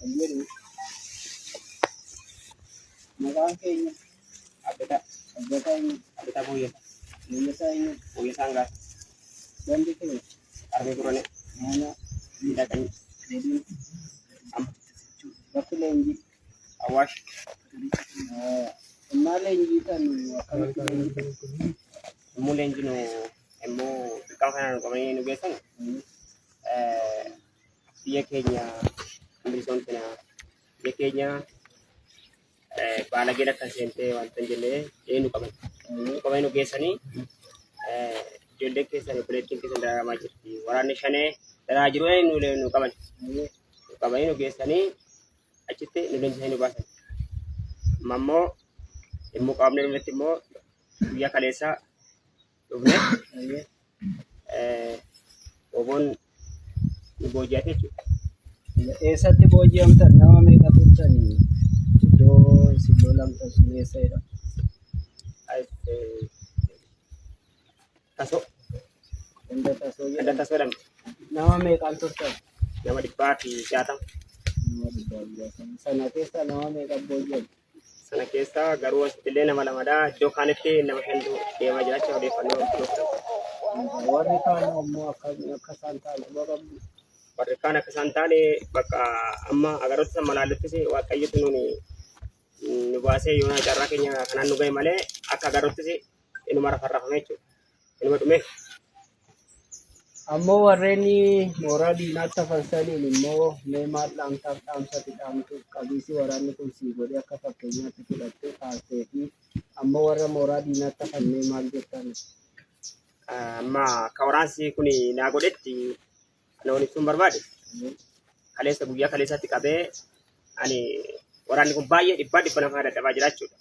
Ayyaani maqaan keenya Abbataa Booyyee. Booyyee Saangaa. Gandi keenya Arbee Turane. Mana Miidhaqanii. Bakki leenjii Awwaash. Maal leenjii kan akkamitti leenjii? Immoo leenjii nu immoo dirqama kanaan nu qabanii nu geessan biyya keenya Ingilisoomtina biyya keenya baala geda kan seentee wanta hin jennee nu qaban. Nu qabanii nu geessanii ijoolleen keessan obboleettiin keessan dararamaa jirti. Waraanni shanee dararaa jiru nu qaban. Nu qabanii nu geessanii achitti nu leenjisanii nu baasan. Amma immoo immoo qaamni irratti immoo guyyaa kaleessaa dhufne oboon nu booji'ate jechuudha. Eessatti booji'amtan? Nama meeqa turtanii? Iddoo isin lolamtan sun eessadha? Tasoo. Ganda tasoo jedhama. Ganda tasoo jedhama. Nama meeqaan turtan? Nama 160. Nama 160. Sana keessa nama meeqa booji'ame? Sana keessa garuu asittillee nama lamadha. Iddoo kaanitti nama 5 deemaa jiraachaa odeeffannoo turtan. Warri kaan ammoo akka isaan ta'an quba qabdu. Warri kaan akka isaan taane bakka amma agaroota san malaaluttis waaqayyotu nu baasee yoona carraa keenya kanaan nu gahe malee akka agaroottis inuma rafarrafame jechuudha. Inuma dhume. Ammoo warreen mooraa diinaatti hafansaniin immoo mee maal dhaamsati dhaamtuuf qabiisi waraanni kun sii godhe akka fakkeenyaatti fudhattee kaastee fi ammoo warra mooraa diinaatti hafannee maal jettan? Amma akka waraansi kun naa godhetti loon ibsuun barbaade kaleessa guyyaa kaleessatti qabee ani waraanni kun baay'ee dhibba namaa dadhabaa jira jechuudha.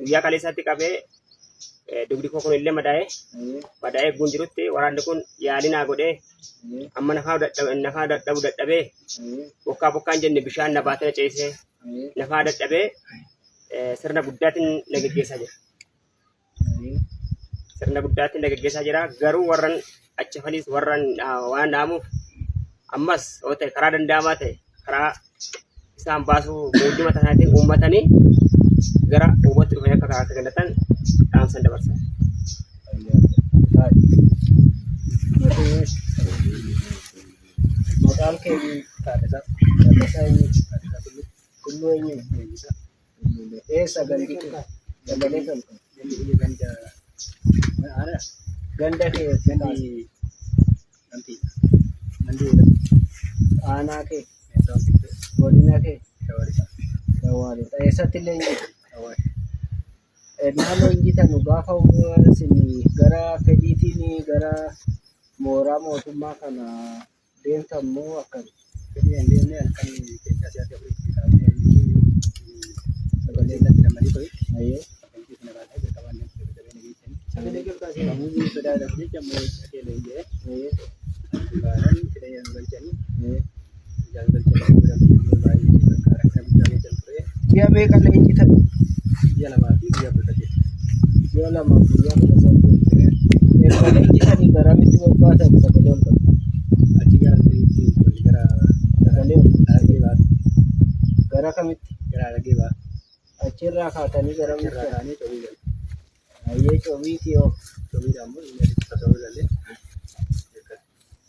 Guyyaa kaleessatti qabee dugdi koo kun illee madaa'ee eegguun jirutti waraanni kun yaalii naa godhee amma nafaa dadhabu dadhabee bokkaan jenne bishaan na baatee na ceesee nafaa dadhabee sirna guddaatiin na geggeessaa jira. Sirna guddaatiin na geggeessaa jira. Garuu warran achi faliis warran waan dhaamuuf ammas yoo ta'e karaa danda'amaa ta'e karaa isaan baasuu mootummaa tanaatiin uummatanii gara uummatatti dhufanii akka gandatan dhaamsan dabarsan. Maqaan keenya Tulluu eenyu? Eessa gandi kee? Dagalee kan ganda kee aanaa kee godina kee Dawaalidha. Eessatti leenjii? Naannoo injitanu gaafa isin gara fedhiitiin gara mooraa mootummaa kana deemtan moo akkami? Fedhii hin deemne halkan keessa siyaasa ofiitti sagalee irratti dammaqii ta'e. Ayyee. Sagalee gaggaasee namoonni sodaadhaaf jecha ammoo dhaqee leenjee. Ayyee. Baay'een fedhee yan galchanii. Jaan galchanii godhamuu baay'ee bakka rakka guddaa keessan ture. Ji'a meeqa leenjitan? Ji'a lamaa fi guyyaa 18. Ji'a lamaa fi guyyaa 18. Erga leenjitanii garamitti bobbaatan sagalee ol qabu? Achi gara sagalee ol qabu. Gara kamitti? Gara Lagee Bahaa. Achirraa kaatanii garamitti? Achirraa kaanii Coobii galu. Ayyee Coobiiti yoo. Coobiidhaan immoo tasoo galee.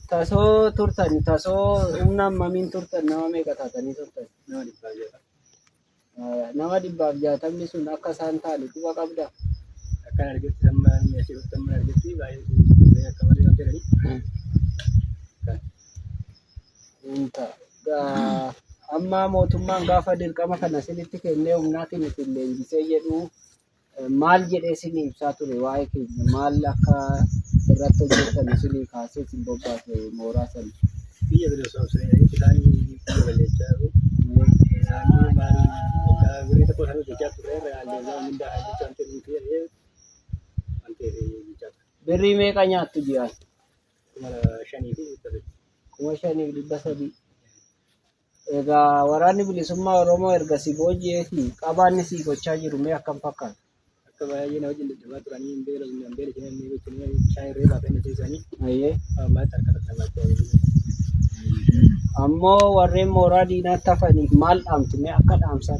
Tasoo turtan, tasoo humna hammamiin turtan? Nama meeqa taatanii turtan? Nama 160. Nama 160 sun akka isaan taane quba qabdaa? Akkan argetti sammaan meeshii sammaan argetti baay'ee akka malee waan jedhanii. Amma mootummaan gaafa dirqama kana isinitti kennee humnaatiin isin leenjisee jedhu maal jedhee isin ibsaa ture waa'ee keenya? Maal akka irratti hojjetan isinii kaasee isin bobbaate mooraa sana? Biyya bilisoomaa isaan biyya balleessaa jiru. Naannoo maal waggaa birrii tokko sana hojjechaa ture reaallee hundaa hojjechaa ture ta'ee waan ta'eef birrii meeqa nyaattu jiran? 5,000 fi 5,300. Egaa waraanni bilisummaa Oromoo erga si booji'eeti qabaanni si gochaa jiru mee akkam fakkaata? Akka baay'ee na wajjin dadhabaa turanii hin beela jedhanii bishaan irree baafanii teessanii. Ayyee. Amma harka takka Ammoo warreen mooraa diinaatti hafaniif maal dhaamtu mee akka dhaamsan?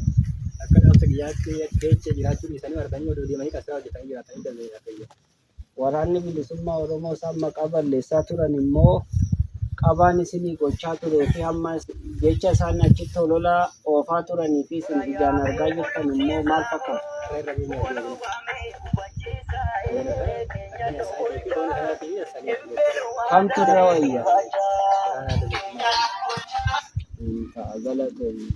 Akka dhaamsa biyyaatti keessa jiraachuun isaanii warreen oduu deemanii kasaa hojjetanii jiraatanii danda'e. Waraanni bilisummaa Oromoo isaan maqaa balleessaa turan immoo qabaan isinii gochaa turee fi hamma jecha isaan achitti olola oofaa turanii fi isin ijaan argaa jirtan immoo maal fakkaata? Kamtu irra wayya? Ta'a galatoomii.